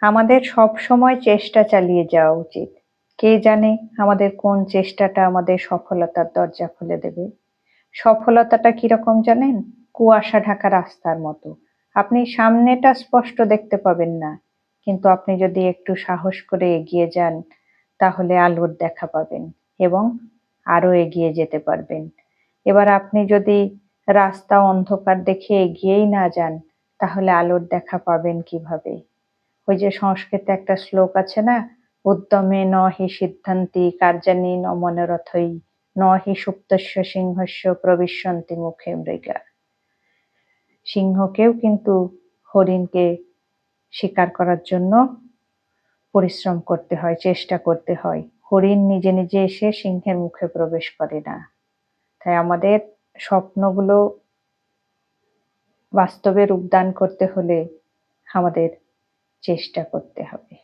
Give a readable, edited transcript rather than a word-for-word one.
আমাদের সব সময় চেষ্টা চালিয়ে যাওয়া উচিত। কে জানে আমাদের কোন চেষ্টাটা আমাদের সফলতার দরজা খুলে দেবে। সফলতাটা কিরকম জানেন? কুয়াশা ঢাকা রাস্তার মতো। আপনি সামনেটা স্পষ্ট দেখতে পাবেন না, কিন্তু আপনি যদি একটু সাহস করে এগিয়ে যান তাহলে আলোর দেখা পাবেন এবং আরো এগিয়ে যেতে পারবেন। এবার আপনি যদি রাস্তা অন্ধকার দেখে এগিয়েই না যান তাহলে আলোর দেখা পাবেন কিভাবে? ওই যে সংস্কৃতে একটা শ্লোক আছে না, উদ্যমে ন হি সিদ্ধান্তি কার্যানি ন মনোরথৈ ন হি সুপ্তস্য সিংহস্য প্রবিশ্যন্তি মুখে মৃগা। সিংহকেও কিন্তু হরিণকে শিকার করার জন্য পরিশ্রম করতে হয়, চেষ্টা করতে হয়। হরিণ নিজে নিজে এসে সিংহের মুখে প্রবেশ করে না। তাই আমাদের স্বপ্নগুলো বাস্তবে রূপদান করতে হলে আমাদের চেষ্টা করতে হবে।